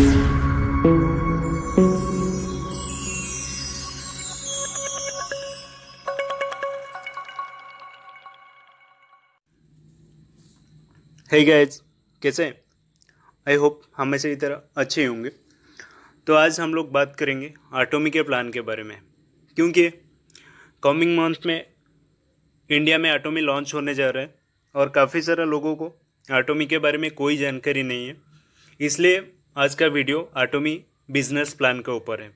Hey guys, कैसे हैं? I hope हमेशा की तरह अच्छे ही होंगे। तो आज हम लोग बात करेंगे आटोमी के प्लान के बारे में, क्योंकि कमिंग मंथ में इंडिया में आटोमी लॉन्च होने जा रहा है और काफ़ी सारे लोगों को आटोमी के बारे में कोई जानकारी नहीं है। इसलिए आज का वीडियो आटोमी बिजनेस प्लान के ऊपर है।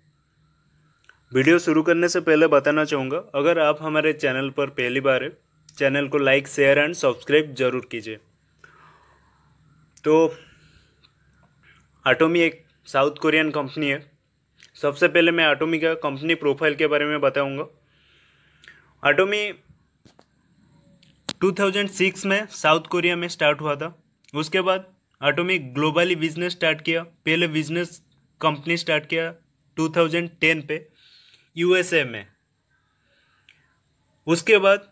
वीडियो शुरू करने से पहले बताना चाहूँगा, अगर आप हमारे चैनल पर पहली बार है, चैनल को लाइक, शेयर एंड सब्सक्राइब जरूर कीजिए। तो आटोमी एक साउथ कोरियन कंपनी है। सबसे पहले मैं आटोमी का कंपनी प्रोफाइल के बारे में बताऊंगा। आटोमी 2006 में साउथ कोरिया में स्टार्ट हुआ था। उसके बाद आटोमी ग्लोबली बिजनेस स्टार्ट किया। पहले बिजनेस कंपनी स्टार्ट किया 2010 पे यूएसए में। उसके बाद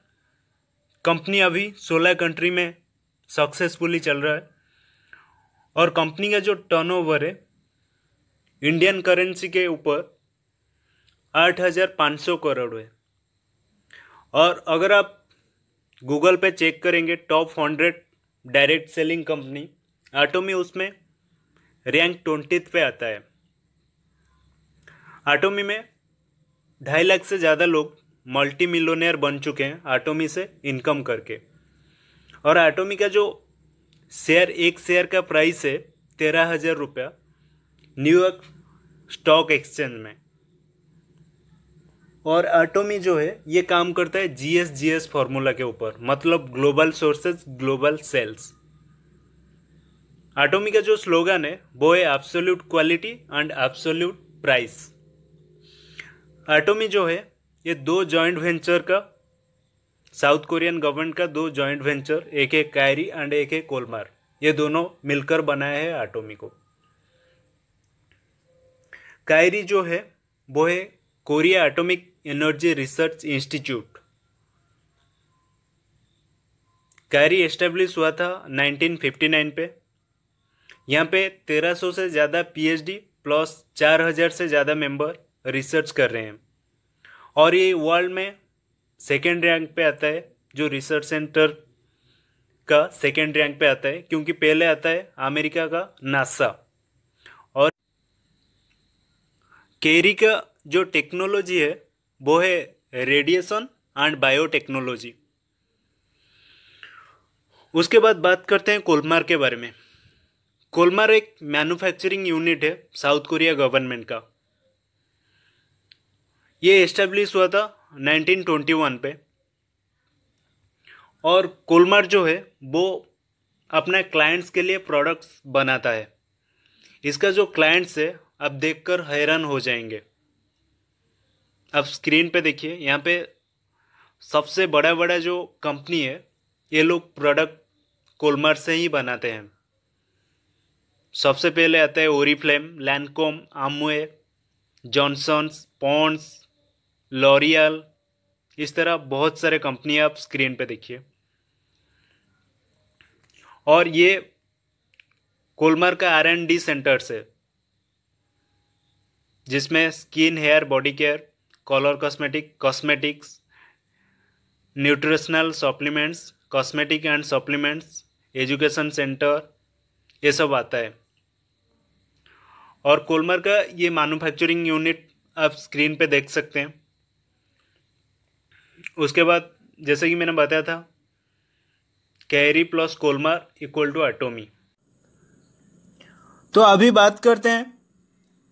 कंपनी अभी 16 कंट्री में सक्सेसफुली चल रहा है और कंपनी का जो टर्नओवर है इंडियन करेंसी के ऊपर 8,500 करोड़ है। और अगर आप गूगल पे चेक करेंगे टॉप 100 डायरेक्ट सेलिंग कंपनी, आटोमी उसमें रैंक 20 पे आता है। आटोमी में 2.5 लाख से ज़्यादा लोग मल्टी मिलियनेयर बन चुके हैं आटोमी से इनकम करके। और आटोमी का जो एक शेयर का प्राइस है 13,000 रुपया न्यूयॉर्क स्टॉक एक्सचेंज में। और आटोमी जो है ये काम करता है GSGS फॉर्मूला के ऊपर, मतलब global sources global sales. Atomy का जो स्लोगन है वो है absolute quality and absolute price. Atomy जो है ये 2 जॉइंट वेंचर का, साउथ कोरियन गवर्नमेंट का 2 जॉइंट वेंचर, एक है कायरी एंड एक है कोलमार, ये दोनों मिलकर बनाया है आटोमी को। कायरी जो है वो है Korea atomic energy research institute. KAERI establish हुआ था 1959 पे। यहाँ पे 1300 से ज़्यादा PhD प्लस 4,000 से ज़्यादा मेंबर रिसर्च कर रहे हैं। और ये वर्ल्ड में सेकेंड रैंक पे आता है, जो रिसर्च सेंटर का सेकेंड रैंक पे आता है, क्योंकि पहले आता है अमेरिका का नासा। और केरी का जो टेक्नोलॉजी है वो है रेडिएशन एंड बायोटेक्नोलॉजी। उसके बाद बात करते हैं कोलमार के बारे में। कोलमार एक मैन्युफैक्चरिंग यूनिट है साउथ कोरिया गवर्नमेंट का। ये एस्टेब्लिश हुआ था 1921 पे। और कोलमार जो है वो अपने क्लाइंट्स के लिए प्रोडक्ट्स बनाता है। इसका जो क्लाइंट्स है आप देखकर हैरान हो जाएंगे। आप स्क्रीन पे देखिए, यहाँ पे सबसे बड़ा बड़ा जो कंपनी है ये लोग प्रोडक्ट कोलमार से ही बनाते हैं। सबसे पहले आता है Oriflame, लैंडकॉम, Amway, Johnson's, Pond's, L'Oréal, इस तरह बहुत सारे कंपनी आप स्क्रीन पे देखिए। और ये कोलमार का R&D सेंटर्स है, जिसमें skin, hair, body care, colour cosmetics, nutritional supplements, cosmetic and supplements, education centre, ये सब आता है। और कोलमार का ये मैन्युफैक्चरिंग यूनिट आप स्क्रीन पे देख सकते हैं। उसके बाद जैसे कि मैंने बताया था, कैरी प्लस कोलमार इक्वल टू आटोमी। तो अभी बात करते हैं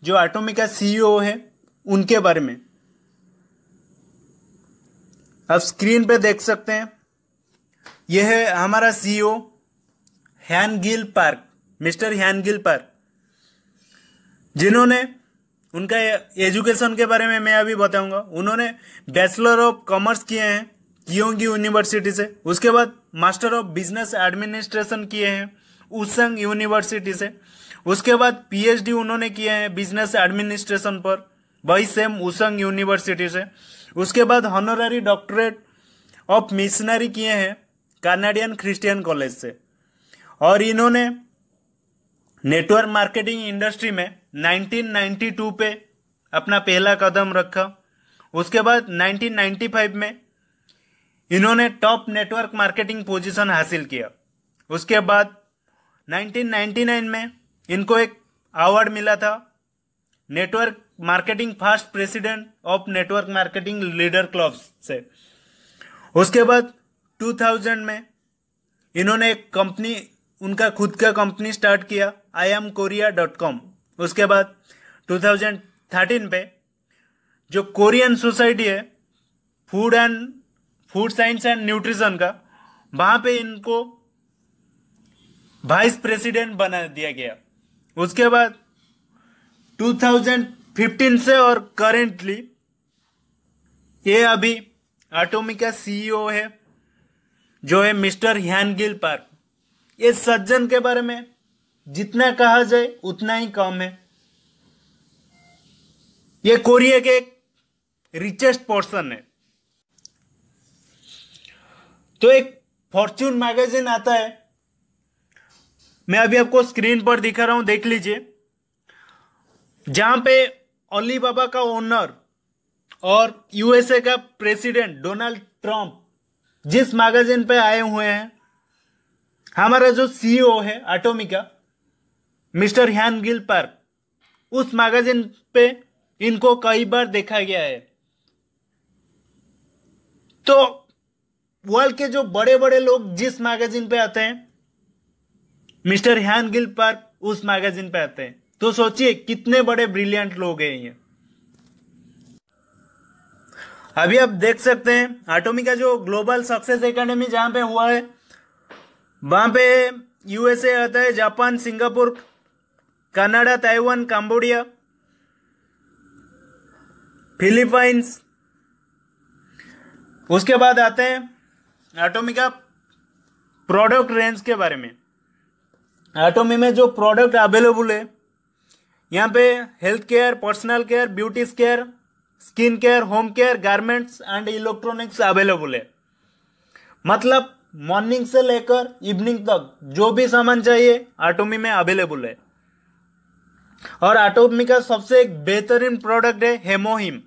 जो आटोमी का CEO है उनके बारे में। आप स्क्रीन पे देख सकते हैं, यह है हमारा CEO हैन गिल पार्क, मिस्टर हैन गिल पार्क, जिन्होंने उनका एजुकेशन के बारे में मैं अभी बताऊंगा। उन्होंने बैचलर ऑफ कॉमर्स किए हैं कियोंगी यूनिवर्सिटी से। उसके बाद मास्टर ऑफ बिजनेस एडमिनिस्ट्रेशन किए हैं उसंग यूनिवर्सिटी से। उसके बाद PhD उन्होंने किए हैं बिजनेस एडमिनिस्ट्रेशन पर, वही सेम उसंग यूनिवर्सिटी से। उसके बाद हॉनररी डॉक्टरेट ऑफ मिशनरी किए हैं कैनेडियन क्रिश्चियन कॉलेज से। और इन्होंने नेटवर्क मार्केटिंग इंडस्ट्री में 1992 पे अपना पहला कदम रखा। उसके बाद 1995 में इन्होंने टॉप नेटवर्क मार्केटिंग पोजीशन हासिल किया। उसके बाद 1999 में इनको एक अवार्ड मिला था network marketing fast president of network marketing leader club से। उसके बाद 2000 में इन्होंने एक कंपनी, उनका खुद का कंपनी स्टार्ट किया iamkorea.com। उसके बाद 2013 पे जो कोरियन सोसाइटी है फूड साइंस एंड न्यूट्रिशन का, वहां पे इनको वाइस प्रेसिडेंट बना दिया गया। उसके बाद 2015 से और करेंटली ये अभी एटोमी का सीईओ है, जो है मिस्टर ह्यान गिल पार्क। ये सज्जन के बारे में जितना कहा जाए उतना ही कम है। ये कोरिया के एक रिचेस्ट पर्सन है। तो एक फॉर्च्यून मैगजीन आता है, मैं अभी आपको स्क्रीन पर दिखा रहा हूं, देख लीजिए, जहां पे अलीबाबा का ओनर और यूएसए का प्रेसिडेंट डोनाल्ड ट्रंप जिस मैगजीन पे आए हुए हैं, हमारा जो सीईओ है एटोमी का मिस्टर ह्यान गिल पार्क, उस मैगजीन पे इनको कई बार देखा गया है। तो वर्ल्ड के जो बड़े बड़े लोग जिस मैगजीन पे आते हैं, मिस्टर ह्यान गिल पार्क उस मैगजीन पे आते हैं। तो सोचिए कितने बड़े ब्रिलियंट लोग हैं ये। अभी आप देख सकते हैं एटोमी का जो ग्लोबल सक्सेस एकेडमी जहां पे हुआ है, वहां पे यूएसए आता है, Japan, Singapore, Canada, Taiwan, Cambodia, Philippines. उसके बाद आते हैं एटोमी का प्रोडक्ट रेंज के बारे में। एटोमी में जो प्रोडक्ट अवेलेबल है, यहाँ पे health care, personal care, beauty care, skin care, home care, garments and electronics available है। मतलब मॉर्निंग से लेकर इवनिंग तक जो भी सामान चाहिए एटोमी में अवेलेबल है। और एटोमी का सबसे एक बेहतरीन प्रोडक्ट है हेमोहिम।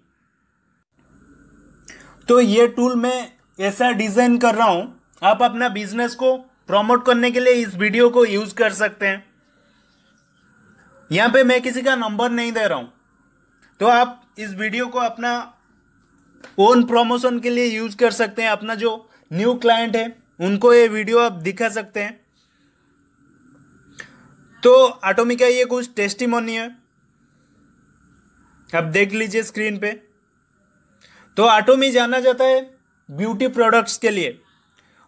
तो ये टूल मैं ऐसा डिजाइन कर रहा हूं, आप अपना बिजनेस को प्रमोट करने के लिए इस वीडियो को यूज कर सकते हैं। यहां पे मैं किसी का नंबर नहीं दे रहा हूं, तो आप इस वीडियो को अपना ओन प्रमोशन के लिए यूज कर सकते हैं। अपना जो न्यू क्लाइंट है उनको ये वीडियो आप दिखा सकते हैं। तो एटोमी का ये कुछ टेस्टिमोनी है, आप देख लीजिए स्क्रीन पे। तो एटोमी जाना जाता है ब्यूटी प्रोडक्ट्स के लिए,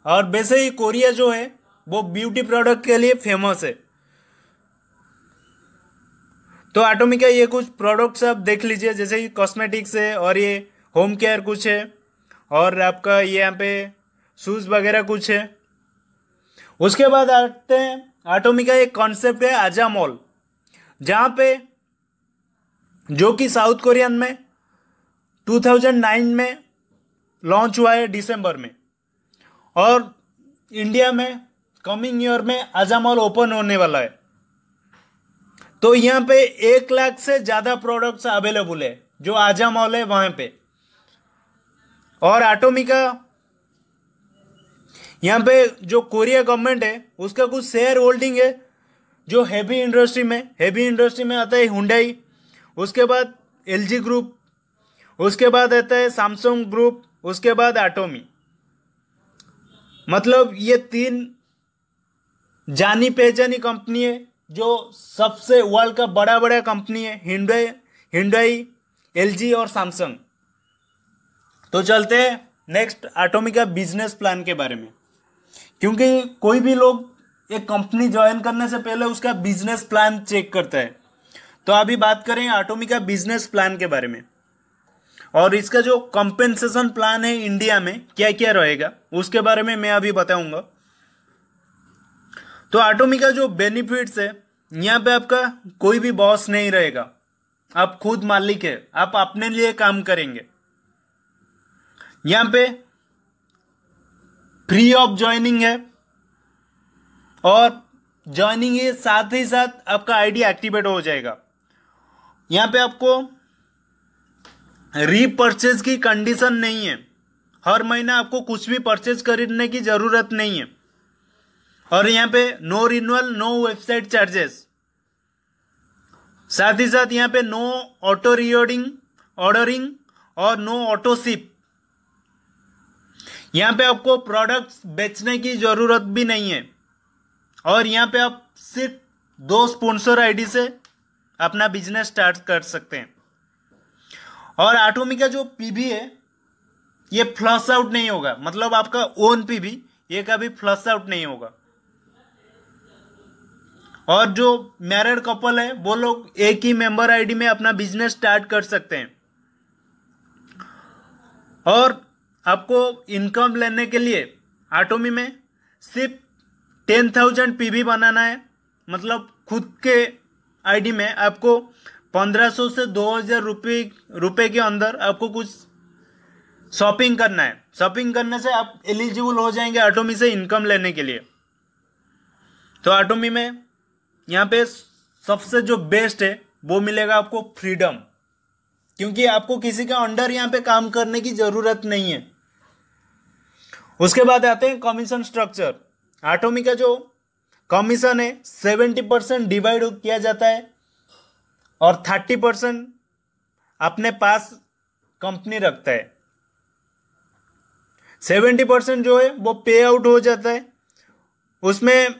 और वैसे ही कोरिया जो है वो ब्यूटी प्रोडक्ट के लिए फेमस है। तो एटोमी का ये कुछ प्रोडक्ट्स आप देख लीजिए, जैसे कि कॉस्मेटिक्स है, और ये होम केयर कुछ है, और आपका ये यहाँ पे शूज वगैरह कुछ है। उसके बाद आते हैं एटोमी का एक कॉन्सेप्ट है आजा मॉल, जहाँ पे जो कि साउथ कोरियन में 2009 में लॉन्च हुआ है दिसंबर में, और इंडिया में कमिंग ईयर में आजा मॉल ओपन होने वाला है। तो यहाँ पे 1 लाख से ज़्यादा प्रोडक्ट्स अवेलेबल है जो आजा मॉल है वहाँ पे। और एटोमी का यहाँ पे जो कोरिया गवर्नमेंट है उसका कुछ शेयर होल्डिंग है जो हेवी इंडस्ट्री में आता है हुंडई, उसके बाद एलजी ग्रुप, उसके बाद आता है सैमसंग ग्रुप, उसके बाद एटोमी। मतलब ये 3 जानी पहचानी कंपनी है जो सबसे वर्ल्ड का बड़ा कंपनी है, हिंडई, एलजी और सैमसंग। तो चलते हैं नेक्स्ट एटोमी का बिजनेस प्लान के बारे में, क्योंकि कोई भी लोग एक कंपनी ज्वाइन करने से पहले उसका बिजनेस प्लान चेक करता है। तो अभी बात करें एटोमी का बिजनेस प्लान के बारे में, और इसका जो कंपेंसेशन प्लान है इंडिया में क्या क्या रहेगा उसके बारे में मैं अभी बताऊंगा। तो एटोमी का जो बेनिफिट्स है, यहाँ पे आपका कोई भी बॉस नहीं रहेगा, आप खुद मालिक है, आप अपने लिए काम करेंगे। यहाँ पे फ्री ऑफ ज्वाइनिंग है, और ज्वाइनिंग है, साथ ही साथ आपका आईडी एक्टिवेट हो जाएगा। यहाँ पे आपको रीपरचेज की कंडीशन नहीं है, हर महीना आपको कुछ भी परचेज खरीदने की जरूरत नहीं है। और यहाँ पे no renewal, no website charges, साथ ही साथ यहाँ पे नो ऑटो रीऑर्डिंग ऑर्डरिंग और नो ऑटो शिप। यहाँ पे आपको प्रोडक्ट्स बेचने की जरूरत भी नहीं है। और यहाँ पे आप सिर्फ 2 स्पॉन्सर आईडी से अपना बिजनेस स्टार्ट कर सकते हैं। और आटोमी का जो पीबी है ये फ्लश आउट नहीं होगा, मतलब आपका ओन पीबी, ये कभी फ्लश आउट नहीं होगा। और जो मैरिड कपल है वो लोग एक ही मेंबर आईडी में अपना बिजनेस स्टार्ट कर सकते हैं। और आपको इनकम लेने के लिए आटोमी में सिर्फ 10,000 पीबी बनाना है, मतलब खुद के आईडी में आपको 1500 से 2000 रुपये के अंदर आपको कुछ शॉपिंग करना है। शॉपिंग करने से आप एलिजिबल हो जाएंगे आटोमी से इनकम लेने के लिए। तो आटोमी में यहाँ पे सबसे जो बेस्ट है वो मिलेगा आपको फ्रीडम, क्योंकि आपको किसी का अंडर यहाँ पे काम करने की जरूरत नहीं है। उसके बाद आते हैं कमीशन स्ट्रक्चर। आटोमी का जो कमीशन है 70% डिवाइड किया जाता है और 30% अपने पास कंपनी रखता है। 70% जो है वो पे आउट हो जाता है। उसमें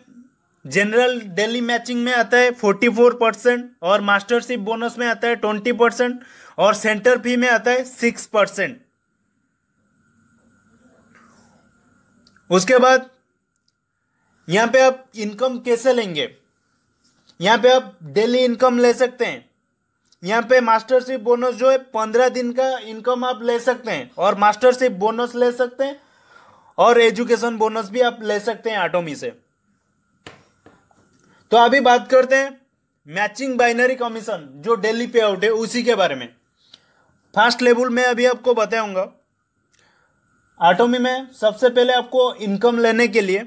जनरल डेली मैचिंग में आता है 44% और मास्टरशिप बोनस में आता है 20% और सेंटर फी में आता है 6%। उसके बाद यहाँ पे आप इनकम कैसे लेंगे, यहाँ पे आप डेली इनकम ले सकते हैं। यहाँ पे मास्टरशिप बोनस जो है 15 दिन का इनकम आप ले सकते हैं और मास्टरशिप बोनस ले सकते हैं और एजुकेशन बोनस भी आप ले सकते हैं आटोमी से। तो अभी बात करते हैं मैचिंग बाइनरी कमीशन जो डेली पे आउट है उसी के बारे में। फर्स्ट लेवल में अभी आपको बताऊंगा। आटोमी में सबसे पहले आपको इनकम लेने के लिए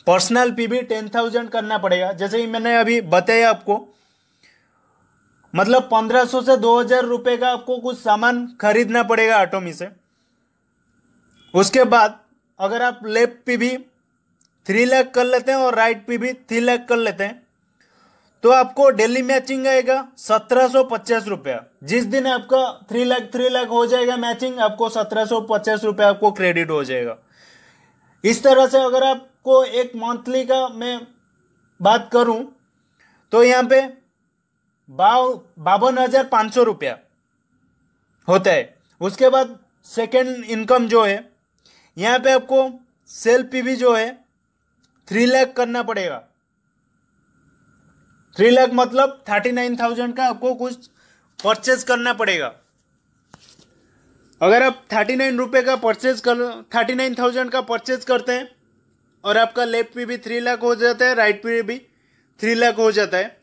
पर्सनल पीबी 10,000 करना पड़ेगा, जैसे ही मैंने अभी बताया आपको, मतलब 1500 से 2000 रुपये का आपको कुछ सामान खरीदना पड़ेगा आटोमी से। उसके बाद अगर आप लेफ्ट पीबी 3 लाख कर लेते हैं और राइट पीबी 3 लाख कर लेते हैं तो आपको डेली मैचिंग आएगा 1750 रुपया। जिस दिन आपका 3 लाख हो जाएगा मैचिंग, आपको 1750 रुपया आपको क्रेडिट हो जाएगा। इस तरह से अगर आपको एक मंथली का मैं बात करूं तो यहाँ पे 52,500 रुपया होता है। उसके बाद सेकेंड इनकम जो है यहाँ पे आपको सेल पीबी जो है 3 लाख करना पड़ेगा। 3 लाख मतलब 39,000 का आपको कुछ परचेज करना पड़ेगा। अगर आप 39,000 का परचेज करते हैं और आपका लेफ्ट पीबी 3 लाख हो जाता है, राइट पीबी 3 लाख हो जाता है,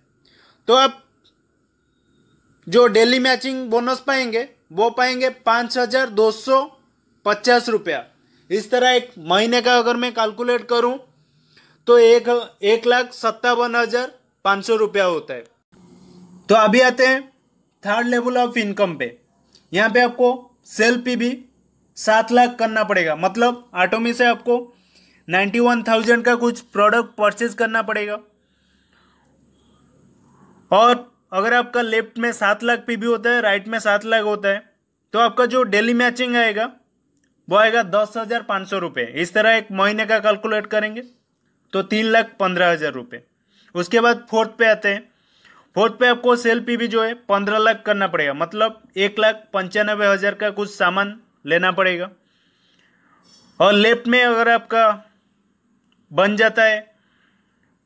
तो आप जो डेली मैचिंग बोनस पाएंगे वो पाएंगे 5,250 रुपया। इस तरह एक महीने का अगर मैं कैलकुलेट करूं तो 1,57,500 रुपया होता है। तो अभी आते हैं थर्ड लेवल ऑफ इनकम पे। यहाँ पे आपको सेल पीबी 7 लाख करना पड़ेगा, मतलब आटोमी से आपको 91,000 का कुछ प्रोडक्ट परचेज करना पड़ेगा। और अगर आपका लेफ्ट में 7 लाख पीबी होता है, राइट में 7 लाख होता है, तो आपका जो डेली मैचिंग आएगा वो आएगा 10,500 रुपये। इस तरह एक महीने का कैलकुलेट करेंगे तो 3,15,000 रुपये। उसके बाद फोर्थ पे आते हैं। फोर्थ पे आपको सेल पीबी जो है 15 लाख करना पड़ेगा, मतलब 1,95,000 का कुछ सामान लेना पड़ेगा। और लेफ्ट में अगर आपका बन जाता है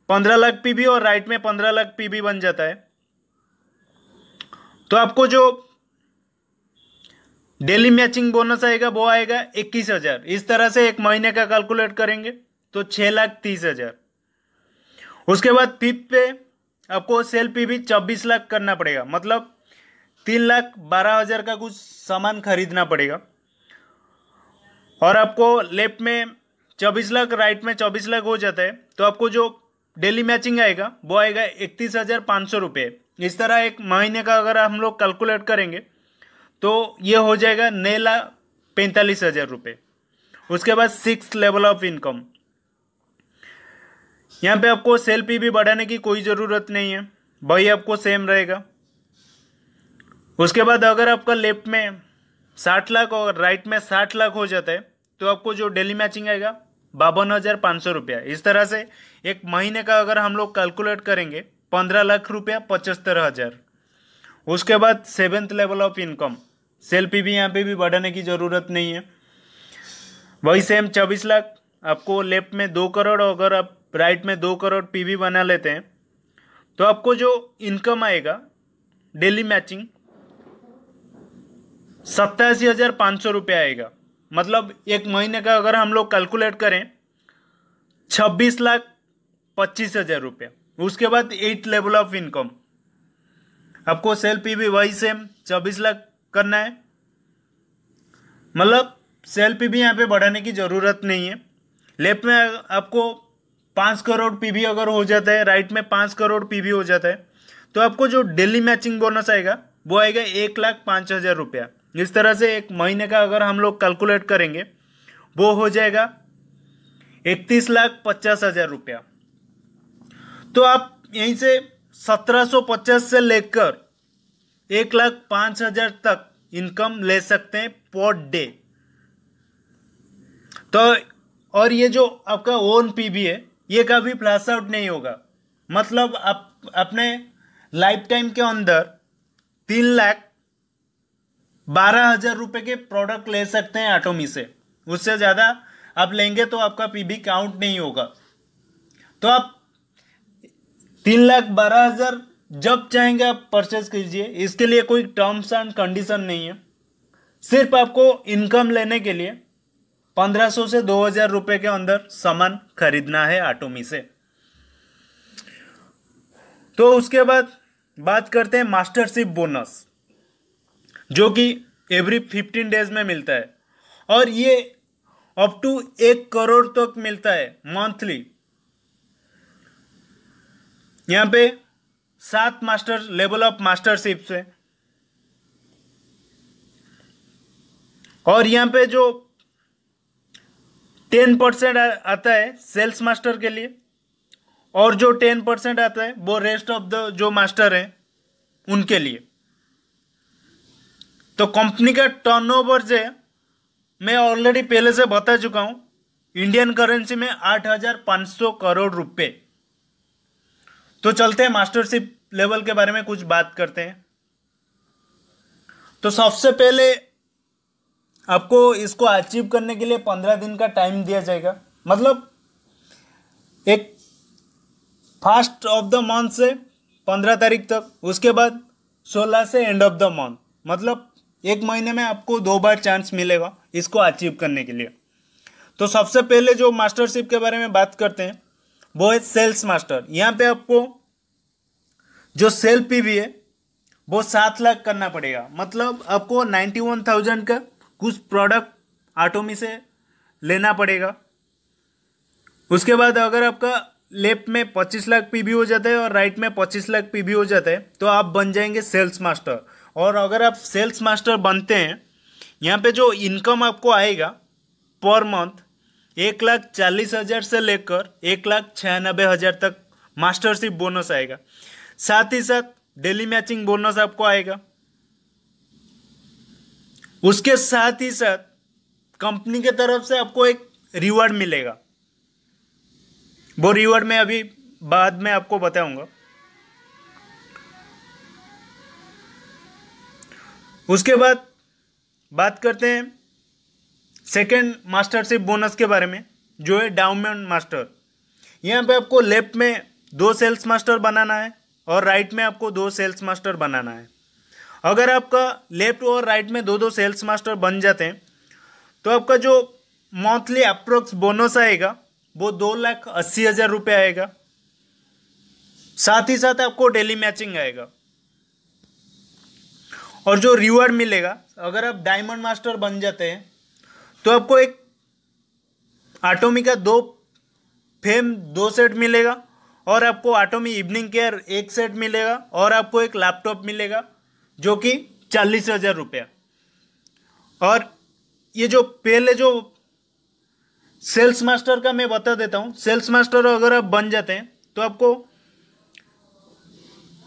15 लाख पीबी और राइट में 15 लाख पीबी बन जाता है, तो आपको जो डेली मैचिंग बोनस आएगा वो आएगा 21,000। इस तरह से एक महीने का कैलकुलेट करेंगे तो 6,30,000। उसके बाद फिफ्थ पे आपको सेल पीबी 24 लाख करना पड़ेगा, मतलब 3,12,000 का कुछ सामान खरीदना पड़ेगा। और आपको लेफ्ट में 24 लाख, राइट में 24 लाख हो जाता है, तो आपको जो डेली मैचिंग आएगा वो आएगा 31,500 रुपये। इस तरह एक महीने का अगर हम लोग कैलकुलेट करेंगे तो ये हो जाएगा 9,45,000 रुपये। उसके बाद 6th लेवल ऑफ इनकम, यहाँ पे आपको सेल पी भी बढ़ाने की कोई ज़रूरत नहीं है, वही आपको सेम रहेगा। उसके बाद अगर आपका लेफ्ट में 60 लाख और राइट में 60 लाख हो जाता है तो आपको जो डेली मैचिंग आएगा 52,500 रुपया। इस तरह से एक महीने का अगर हम लोग कैलकुलेट करेंगे 15 लाख रुपया 75,000। उसके बाद 7th लेवल ऑफ इनकम, सेल पी भी यहाँ पे भी बढ़ाने की ज़रूरत नहीं है, वही सेम 24 लाख। आपको लेफ्ट में 2 करोड़ और अगर आप राइट में 2 करोड़ पीवी बना लेते हैं तो आपको जो इनकम आएगा डेली मैचिंग 87,500 रुपये आएगा। मतलब एक महीने का अगर हम लोग कैलकुलेट करें 26,25,000 रुपये। उसके बाद 8th लेवल ऑफ इनकम, आपको सेल पी भी वही सेम 24 लाख करना है। मतलब सेल पी भी यहाँ पे बढ़ाने की ज़रूरत नहीं है। लेफ्ट में आपको 5 करोड़ पीवी अगर हो जाता है, राइट में 5 करोड़ पीवी हो जाता है तो आपको जो डेली मैचिंग बोनस आएगा वो आएगा 1,05,000 रुपया। इस तरह से एक महीने का अगर हम लोग कैलकुलेट करेंगे वो हो जाएगा 31,50,000 रुपया। तो आप यहीं से 1,750 से लेकर 1,05,000 तक इनकम ले सकते हैं पर डे। तो और ये जो आपका ओन पीवी है ये कभी फ्लैश आउट नहीं होगा। मतलब आप अपने लाइफ टाइम के अंदर 3,12,000 रुपये के प्रोडक्ट ले सकते हैं एटोमी से। उससे ज़्यादा आप लेंगे तो आपका पीवी काउंट नहीं होगा। तो आप 3,12,000 जब चाहेंगे आप परचेज कीजिए, इसके लिए कोई टर्म्स एंड कंडीशन नहीं है। सिर्फ आपको इनकम लेने के लिए 1,500 से 2,000 रुपये के अंदर सामान खरीदना है एटोमी से। तो उसके बाद बात करते हैं मास्टरशिप बोनस, जो कि एवरी 15 डेज में मिलता है और ये अप टू 1 करोड़ तक मिलता है मंथली। यहाँ पे 7 मास्टर लेवल ऑफ मास्टरशिप है और यहाँ पे जो 10% आता है सेल्स मास्टर के लिए और जो 10% आता है वो रेस्ट ऑफ द जो मास्टर हैं उनके लिए। तो कंपनी का टर्नओवर जो है मैं ऑलरेडी पहले से बता चुका हूँ, इंडियन करेंसी में 8,500 करोड़ रुपए। तो चलते हैं मास्टरशिप लेवल के बारे में कुछ बात करते हैं। तो सबसे पहले आपको इसको अचीव करने के लिए 15 दिन का टाइम दिया जाएगा। मतलब एक 1st ऑफ द मंथ से 15 तारीख तक, उसके बाद 16 से एंड ऑफ द मंथ। मतलब एक महीने में आपको 2 बार चांस मिलेगा इसको अचीव करने के लिए। तो सबसे पहले जो मास्टरशिप के बारे में बात करते हैं वो है सेल्स मास्टर। यहाँ पे आपको जो सेल पीवी है वो 7 लाख करना पड़ेगा। मतलब आपको 91,000 का कुछ प्रोडक्ट एटोमी से लेना पड़ेगा। उसके बाद अगर आपका लेफ्ट में 25 लाख पीवी हो जाता है और राइट में 25 लाख पीवी हो जाता है तो आप बन जाएंगे सेल्स मास्टर। और अगर आप सेल्स मास्टर बनते हैं, यहाँ पे जो इनकम आपको आएगा पर मंथ 1,40,000 से लेकर 1,96,000 तक मास्टरशिप बोनस आएगा। साथ ही साथ डेली मैचिंग बोनस आपको आएगा। उसके साथ ही साथ कंपनी के तरफ से आपको एक रिवॉर्ड मिलेगा। वो रिवॉर्ड मैं अभी बाद में आपको बताऊंगा। उसके बाद बात करते हैं सेकेंड मास्टरशिप बोनस के बारे में, जो है डायमंड मास्टर। यहाँ पे आपको लेफ्ट में 2 सेल्स मास्टर बनाना है और राइट में आपको 2 सेल्स मास्टर बनाना है। अगर आपका लेफ्ट और राइट में 2-2 सेल्स मास्टर बन जाते हैं तो आपका जो मंथली अप्रोक्स बोनस आएगा वो 2,80,000 रुपये आएगा। साथ ही साथ आपको डेली मैचिंग आएगा और जो रिवॉर्ड मिलेगा, अगर आप डायमंड मास्टर बन जाते हैं तो आपको एक एटोमी का 2 फेम 2 सेट मिलेगा और आपको आटोमी इवनिंग केयर एक सेट मिलेगा और आपको एक लैपटॉप मिलेगा जो कि 40,000 रुपया। और ये जो पहले जो सेल्स मास्टर का मैं बता देता हूँ। सेल्स मास्टर अगर आप बन जाते हैं तो आपको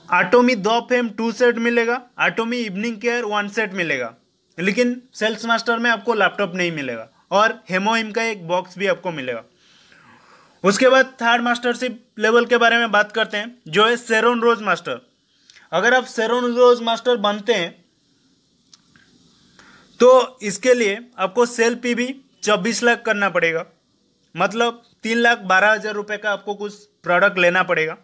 आटोमी 2 फेम 2 सेट मिलेगा, आटोमी इवनिंग केयर 1 सेट मिलेगा, लेकिन सेल्स मास्टर में आपको लैपटॉप नहीं मिलेगा और हेमोहिम का एक बॉक्स भी आपको मिलेगा। उसके बाद थर्ड मास्टरशिप लेवल के बारे में बात करते हैं जो है शेरोन रोज मास्टर। अगर आप शेरोन रोज मास्टर बनते हैं तो इसके लिए आपको सेल पीवी 24 लाख करना पड़ेगा, मतलब 3,12,000 रुपये का आपको कुछ प्रोडक्ट लेना पड़ेगा।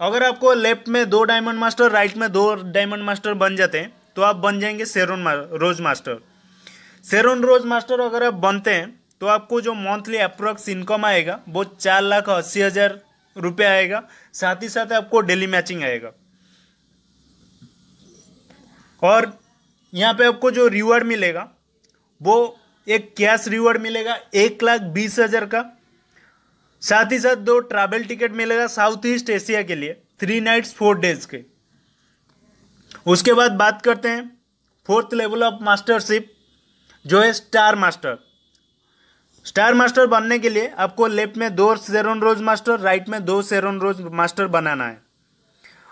अगर आपको लेफ्ट में 2 डायमंड मास्टर, राइट में 2 डायमंड मास्टर बन जाते हैं तो आप बन जाएंगे शेरोन रोज मास्टर। शेरोन रोज मास्टर अगर आप बनते हैं तो आपको जो मंथली अप्रोक्स इनकम आएगा वो 4,80,000 रुपये आएगा। साथ ही साथ आपको डेली मैचिंग आएगा और यहाँ पे आपको जो रिवॉर्ड मिलेगा वो एक कैश रिवॉर्ड मिलेगा 1,20,000 का। साथ ही साथ 2 ट्रैवल टिकट मिलेगा साउथ ईस्ट एशिया के लिए 3 नाइट्स 4 डेज के। उसके बाद बात करते हैं फोर्थ लेवल ऑफ मास्टरशिप जो है स्टार मास्टर। स्टार मास्टर बनने के लिए आपको लेफ्ट में 2 शेरोन रोज मास्टर, राइट में 2 शेरोन रोज मास्टर बनाना है।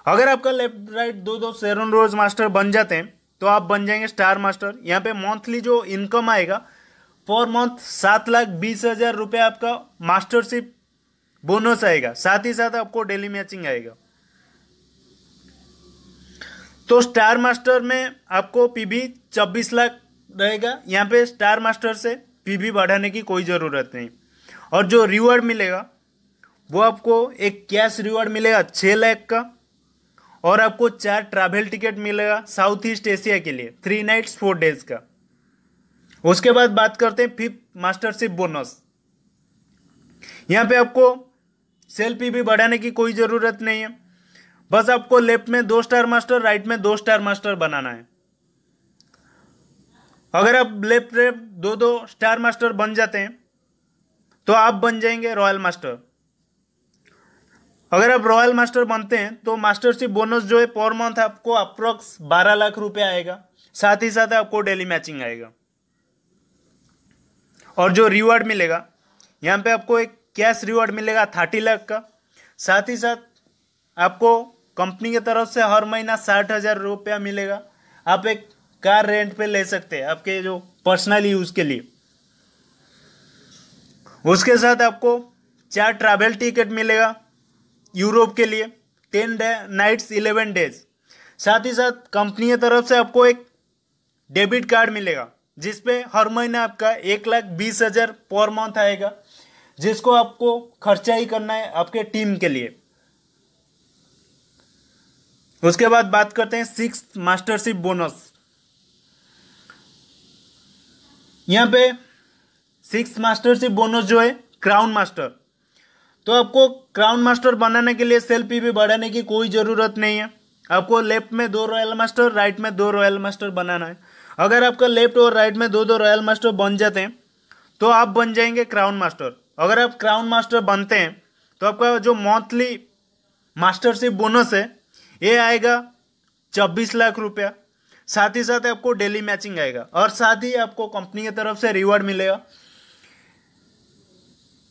अगर आपका लेफ्ट राइट 2 शेरोन रोज मास्टर बन जाते हैं तो आप बन जाएंगे स्टार मास्टर। यहाँ पे मंथली जो इनकम आएगा पर मंथ 7,20,000 रुपये आपका मास्टरशिप बोनस आएगा। साथ ही साथ आपको डेली मैचिंग आएगा। तो स्टार मास्टर में आपको पीबी 24 लाख रहेगा। यहाँ पे स्टार मास्टर से पीबी बढ़ाने की कोई ज़रूरत नहीं। और जो रिवॉर्ड मिलेगा वो आपको एक कैश रिवॉर्ड मिलेगा 6 लाख का और आपको 4 ट्रैवल टिकट मिलेगा साउथ ईस्ट एशिया के लिए 3 नाइट्स 4 डेज का। उसके बाद बात करते हैं फिफ्थ मास्टरशिप बोनस। यहाँ पे आपको सेल पीबी बढ़ाने की कोई ज़रूरत नहीं है, बस आपको लेफ्ट में 2 स्टार मास्टर, राइट में 2 स्टार मास्टर बनाना है। अगर आप लेफ्ट 2 स्टार मास्टर बन जाते हैं तो आप बन जाएंगे रॉयल मास्टर। अगर आप रॉयल मास्टर बनते हैं तो मास्टरशिप बोनस जो है पर मंथ आपको अप्रोक्स 12 लाख रुपए आएगा। साथ ही साथ आपको डेली मैचिंग आएगा और जो रिवॉर्ड मिलेगा यहाँ पे आपको एक कैश रिवॉर्ड मिलेगा 30 लाख का। साथ ही साथ आपको कंपनी की तरफ से हर महीना 60,000 रुपया मिलेगा। आप एक कार रेंट पे ले सकते हैं आपके जो पर्सनल यूज के लिए। उसके साथ आपको 4 ट्रैवल टिकट मिलेगा यूरोप के लिए 10 नाइट्स 11 डेज। साथ ही साथ कंपनी की तरफ से आपको एक डेबिट कार्ड मिलेगा जिसपे हर महीने आपका 1,20,000 पर मंथ आएगा, जिसको आपको खर्चा ही करना है आपके टीम के लिए। उसके बाद बात करते हैं सिक्स्थ मास्टरशिप बोनस। यहाँ पे सिक्स्थ मास्टरशिप बोनस जो है क्राउन मास्टर। तो आपको क्राउन मास्टर बनाने के लिए सेल पीवी बढ़ाने की कोई ज़रूरत नहीं है। आपको लेफ्ट में 2 रॉयल मास्टर, राइट में 2 रॉयल मास्टर बनाना है। अगर आपका लेफ्ट और राइट में 2 रॉयल मास्टर बन जाते हैं तो आप बन जाएंगे क्राउन मास्टर। अगर आप क्राउन मास्टर बनते हैं तो आपका जो मंथली मास्टरशिप बोनस है ये आएगा 24 लाख रुपया। साथ ही साथ आपको डेली मैचिंग आएगा और साथ ही आपको कंपनी की तरफ से रिवॉर्ड मिलेगा।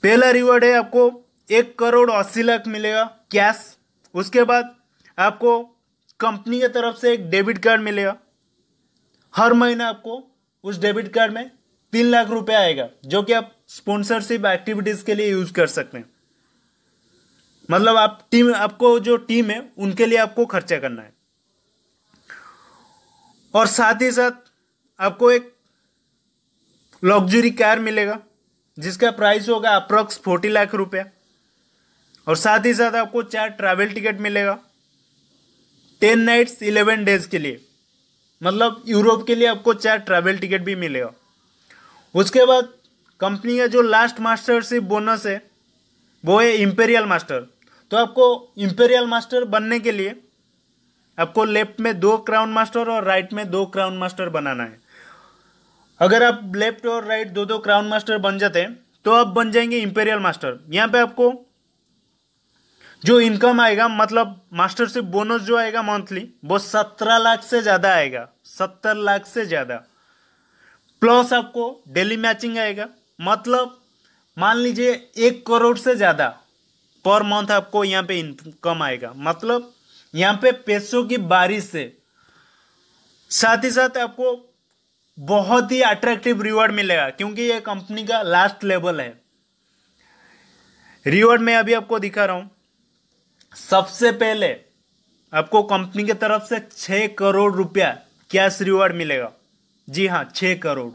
पहला रिवॉर्ड है आपको 1,80,00,000 मिलेगा कैश। उसके बाद आपको कंपनी की तरफ से एक डेबिट कार्ड मिलेगा। हर महीना आपको उस डेबिट कार्ड में 3 लाख रुपए आएगा जो कि आप स्पॉन्सरशिप एक्टिविटीज के लिए यूज कर सकते हैं। मतलब आपको जो टीम है उनके लिए आपको खर्चा करना है। और साथ ही साथ आपको एक लग्जरी कार मिलेगा जिसका प्राइस होगा अप्रॉक्स 40 लाख रुपया। और साथ ही साथ आपको 4 ट्रैवल टिकट मिलेगा 10 नाइट्स 11 डेज के लिए, मतलब यूरोप के लिए आपको 4 ट्रैवल टिकट भी मिलेगा। उसके बाद कंपनी का जो लास्ट मास्टरशिप बोनस है वो है इंपेरियल मास्टर। तो आपको इंपेरियल मास्टर बनने के लिए आपको लेफ्ट में 2 क्राउन मास्टर और राइट में 2 क्राउन मास्टर बनाना है। अगर आप लेफ्ट और राइट 2 क्राउन मास्टर बन जाते हैं तो आप बन जाएंगे इंपेरियल मास्टर। यहाँ पे आपको जो इनकम आएगा मतलब मास्टरशिप बोनस जो आएगा मंथली वो 17 लाख से ज़्यादा आएगा, 70 लाख से ज़्यादा। प्लस आपको डेली मैचिंग आएगा, मतलब मान लीजिए 1 करोड़ से ज़्यादा पर मंथ आपको यहाँ पे इनकम आएगा, मतलब यहाँ पे पैसों की बारिश से। साथ ही साथ आपको बहुत ही अट्रैक्टिव रिवॉर्ड मिलेगा, क्योंकि ये कंपनी का लास्ट लेवल है। रिवॉर्ड में अभी आपको दिखा रहा हूं। सबसे पहले आपको कंपनी की तरफ से 6 करोड़ रुपया कैश रिवॉर्ड मिलेगा। जी हाँ, 6 करोड़।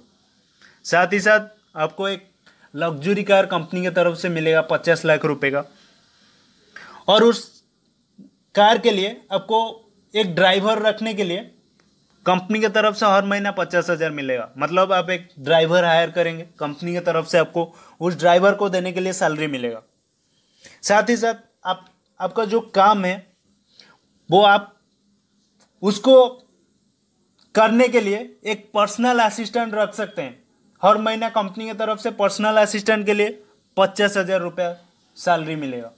साथ ही साथ आपको एक लग्जरी कार कंपनी की तरफ से मिलेगा 50 लाख रुपए का, और उस कार के लिए आपको एक ड्राइवर रखने के लिए कंपनी की तरफ से हर महीना 50,000 मिलेगा। मतलब आप एक ड्राइवर हायर करेंगे, कंपनी की तरफ से आपको उस ड्राइवर को देने के लिए सैलरी मिलेगा। साथ ही साथ आपका जो काम है वो आप उसको करने के लिए एक पर्सनल असिस्टेंट रख सकते हैं। हर महीना कंपनी की तरफ से पर्सनल असिस्टेंट के लिए 50,000 रुपया सैलरी मिलेगा।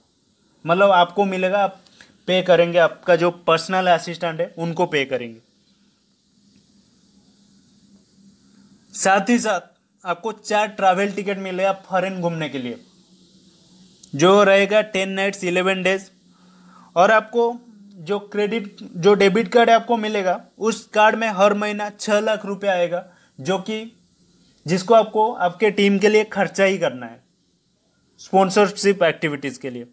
मतलब आपको मिलेगा, आप पे करेंगे, आपका जो पर्सनल असिस्टेंट है उनको पे करेंगे। साथ ही साथ आपको 4 ट्रैवल टिकट मिलेगा फॉरेन घूमने के लिए, जो रहेगा 10 नाइट्स 11 डेज। और आपको जो डेबिट कार्ड आपको मिलेगा उस कार्ड में हर महीना 6 लाख रुपया आएगा, जिसको आपको आपके टीम के लिए खर्चा ही करना है, स्पॉन्सरशिप एक्टिविटीज़ के लिए।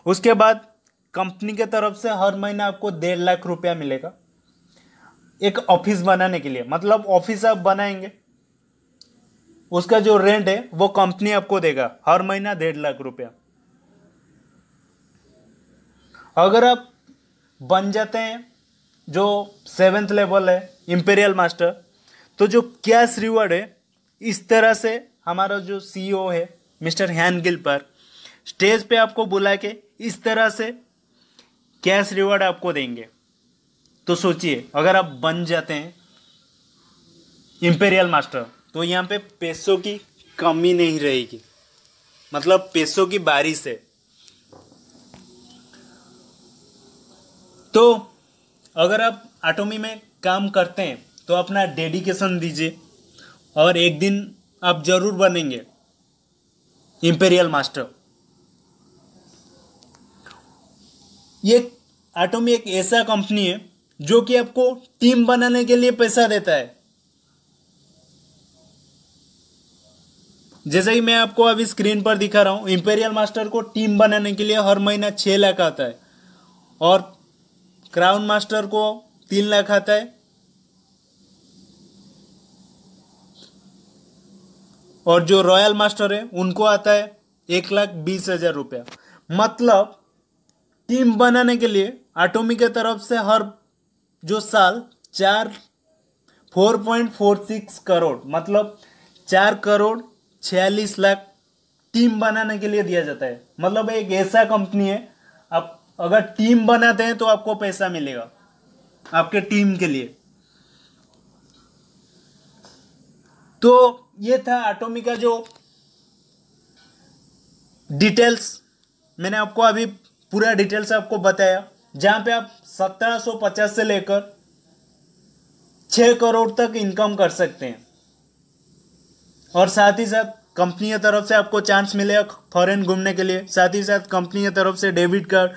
उसके बाद कंपनी के तरफ से हर महीना आपको 1.5 लाख रुपया मिलेगा एक ऑफिस बनाने के लिए। मतलब ऑफिस आप बनाएंगे, उसका जो रेंट है वो कंपनी आपको देगा हर महीना 1.5 लाख रुपया। अगर आप बन जाते हैं जो 7th लेवल है इंपीरियल मास्टर, तो जो कैश रिवॉर्ड है इस तरह से हमारा जो CEO है मिस्टर हैन गिलपर स्टेज पे आपको बुला के इस तरह से कैश रिवॉर्ड आपको देंगे। तो सोचिए, अगर आप बन जाते हैं इंपीरियल मास्टर तो यहाँ पे पैसों की कमी नहीं रहेगी, मतलब पैसों की बारिश है। तो अगर आप एटॉमी में काम करते हैं तो अपना डेडिकेशन दीजिए, और एक दिन आप जरूर बनेंगे इंपीरियल मास्टर। ये एटॉमी एक ऐसा कंपनी है जो कि आपको टीम बनाने के लिए पैसा देता है। जैसे ही मैं आपको अभी स्क्रीन पर दिखा रहा हूं, इंपीरियल मास्टर को टीम बनाने के लिए हर महीना 6 लाख आता है, और क्राउन मास्टर को 3 लाख आता है, और जो रॉयल मास्टर है उनको आता है 1,20,000 रुपया। मतलब टीम बनाने के लिए एटॉमी के तरफ से हर जो साल 4.46 करोड़, मतलब 4 करोड़ 46 लाख टीम बनाने के लिए दिया जाता है। मतलब एक ऐसा कंपनी है, आप अगर टीम बनाते हैं तो आपको पैसा मिलेगा आपके टीम के लिए। तो ये था एटॉमी का जो डिटेल्स, मैंने आपको अभी पूरा डिटेल्स आपको बताया, जहां पे आप 1750 से लेकर 6 करोड़ तक इनकम कर सकते हैं। और साथ ही साथ कंपनी की तरफ से आपको चांस मिलेगा फॉरेन घूमने के लिए। साथ ही साथ कंपनी की तरफ से डेबिट कार्ड,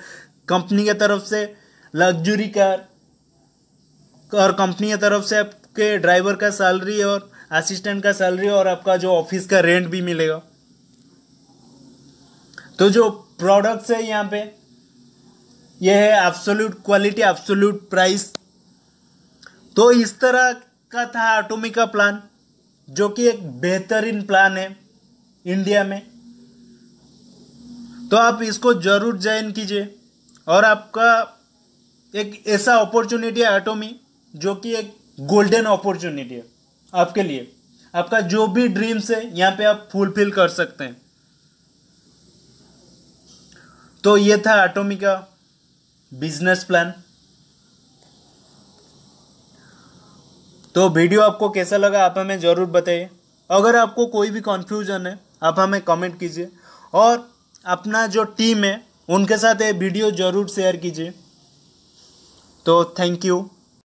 कंपनी की तरफ से लग्जरी कार, और कंपनी की तरफ से आपके ड्राइवर का सैलरी और असिस्टेंट का सैलरी, और आपका जो ऑफिस का रेंट भी मिलेगा। तो जो प्रोडक्ट्स है यहाँ पे ये है एब्सोल्यूट क्वालिटी, एब्सोल्यूट प्राइस। तो इस तरह का था एटॉमी का प्लान, जो कि एक बेहतरीन प्लान है इंडिया में। तो आप इसको जरूर ज्वाइन कीजिए, और आपका एक ऐसा अपॉर्चुनिटी है एटॉमी जो कि एक गोल्डन अपॉर्चुनिटी है आपके लिए। आपका जो भी ड्रीम्स है यहाँ पे आप फुलफिल कर सकते हैं। तो ये था एटॉमी का बिजनेस प्लान। तो वीडियो आपको कैसा लगा आप हमें ज़रूर बताइए। अगर आपको कोई भी कन्फ्यूजन है आप हमें कमेंट कीजिए, और अपना जो टीम है उनके साथ ये वीडियो ज़रूर शेयर कीजिए। तो थैंक यू।